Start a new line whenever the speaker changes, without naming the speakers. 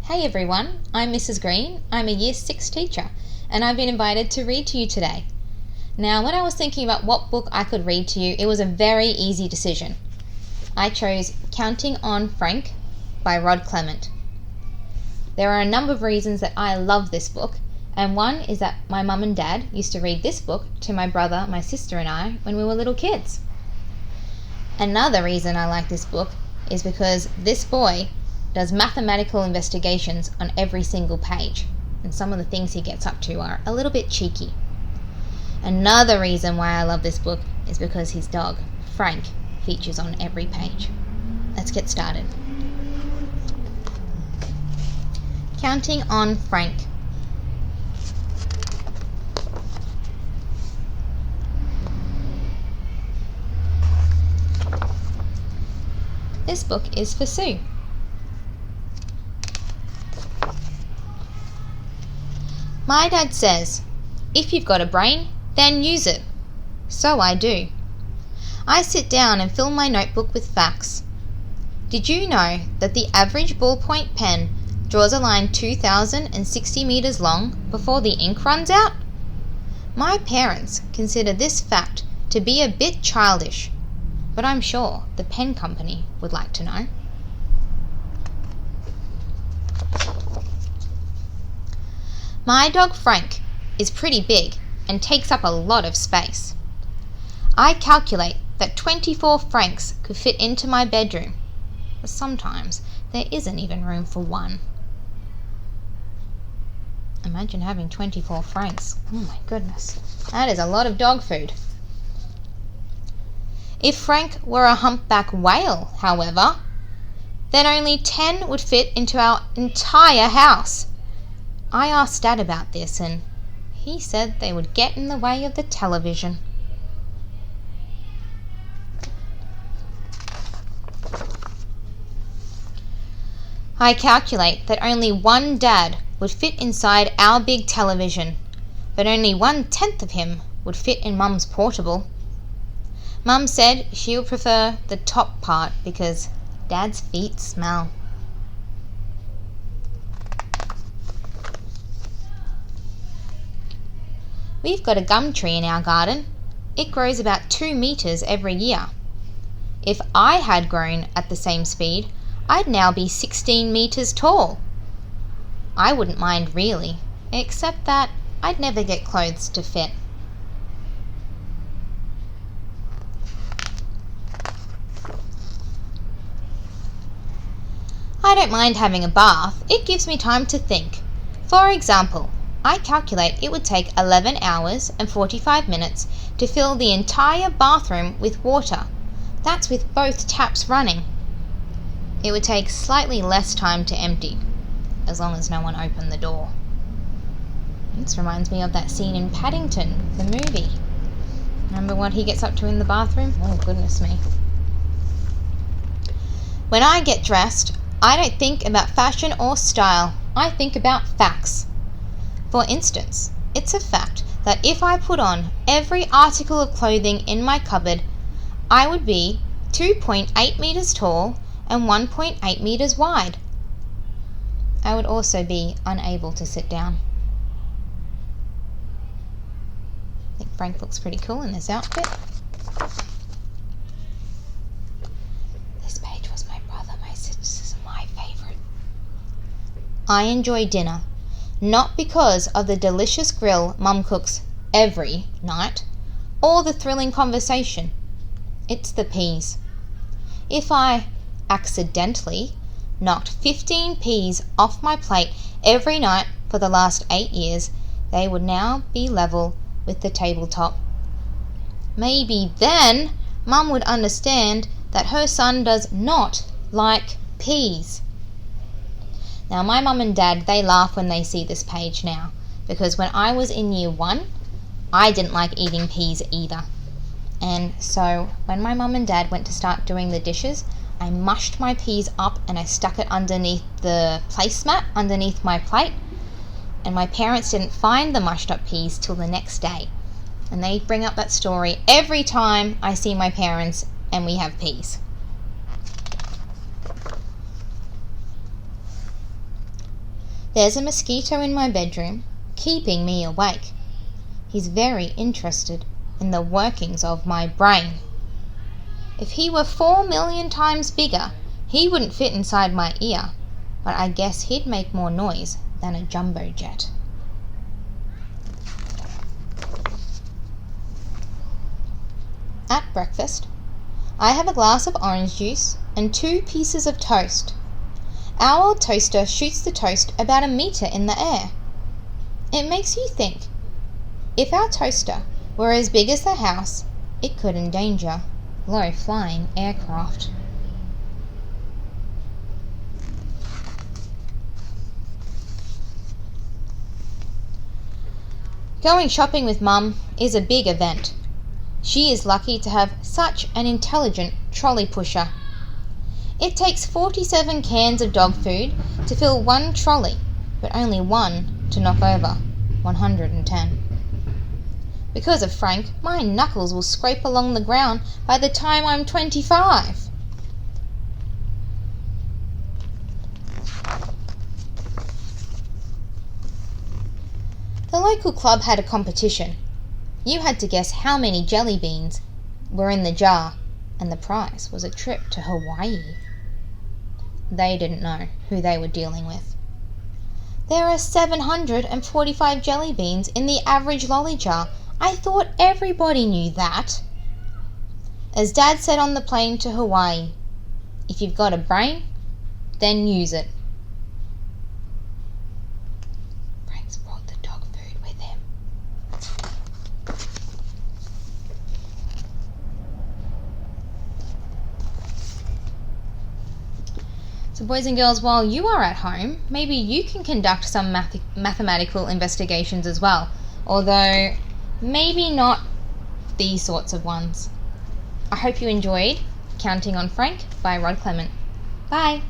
Hey everyone, I'm Mrs Greene. I'm a Year 6 teacher and I've been invited to read to you today. Now, when I was thinking about what book I could read to you, it was a very easy decision. I chose Counting on Frank by Rod Clement. There are a number of reasons that I love this book, and one is that my mum and dad used to read this book to my brother, my sister and I when we were little kids. Another reason I like this book is because this boy does mathematical investigations on every single page, and some of the things he gets up to are a little bit cheeky. Another reason why I love this book is because his dog, Frank, features on every page. Let's get started. Counting on Frank. This book is for Sue. My dad says, if you've got a brain, then use it. So I do. I sit down and fill my notebook with facts. Did you know that the average ballpoint pen draws a line 2,060 meters long before the ink runs out? My parents consider this fact to be a bit childish, but I'm sure the pen company would like to know. My dog Frank is pretty big and takes up a lot of space. I calculate that 24 Franks could fit into my bedroom, but sometimes there isn't even room for one. Imagine having 24 Franks. Oh my goodness, that is a lot of dog food. If Frank were a humpback whale, however, then only 10 would fit into our entire house. I asked Dad about this and he said they would get in the way of the television. I calculate that only one dad would fit inside our big television, but only 1/10 of him would fit in Mum's portable. Mum said she would prefer the top part because Dad's feet smell. We've got a gum tree in our garden. It grows about 2 meters every year. If I had grown at the same speed, I'd now be 16 meters tall. I wouldn't mind really, except that I'd never get clothes to fit. I don't mind having a bath. It gives me time to think. For example, I calculate it would take 11 hours and 45 minutes to fill the entire bathroom with water. That's with both taps running. It would take slightly less time to empty, as long as no one opened the door. This reminds me of that scene in Paddington, the movie. Remember what he gets up to in the bathroom? Oh, goodness me. When I get dressed, I don't think about fashion or style. I think about facts. For instance, it's a fact that if I put on every article of clothing in my cupboard, I would be 2.8 meters tall and 1.8 meters wide. I would also be unable to sit down. I think Frank looks pretty cool in this outfit. This page was my brother, my sister's, my favorite. I enjoy dinner. Not because of the delicious grill Mum cooks every night, or the thrilling conversation. It's the peas. If I accidentally knocked 15 peas off my plate every night for the last 8 years, they would now be level with the tabletop. Maybe then Mum would understand that her son does not like peas. Now, my mum and dad, they laugh when they see this page now, because when I was in year 1, I didn't like eating peas either. And so when my mum and dad went to start doing the dishes, I mushed my peas up and I stuck it underneath the placemat, underneath my plate. And my parents didn't find the mushed up peas till the next day. And they bring up that story every time I see my parents and we have peas. There's a mosquito in my bedroom, keeping me awake. He's very interested in the workings of my brain. If he were 4,000,000 times bigger, he wouldn't fit inside my ear, but I guess he'd make more noise than a jumbo jet. At breakfast, I have a glass of orange juice and 2 pieces of toast. Our old toaster shoots the toast about a metre in the air. It makes you think, if our toaster were as big as the house, it could endanger low-flying aircraft. Going shopping with Mum is a big event. She is lucky to have such an intelligent trolley pusher. It takes 47 cans of dog food to fill 1 trolley, but only 1 to knock over 110. Because of Frank, my knuckles will scrape along the ground by the time I'm 25. The local club had a competition. You had to guess how many jelly beans were in the jar, and the prize was a trip to Hawaii. They didn't know who they were dealing with. There are 745 jelly beans in the average lolly jar. I thought everybody knew that. As Dad said on the plane to Hawaii, if you've got a brain, then use it. Frank's brought the dog food with him. So boys and girls, while you are at home, maybe you can conduct some mathematical investigations as well, although maybe not these sorts of ones. I hope you enjoyed Counting on Frank by Rod Clement. Bye!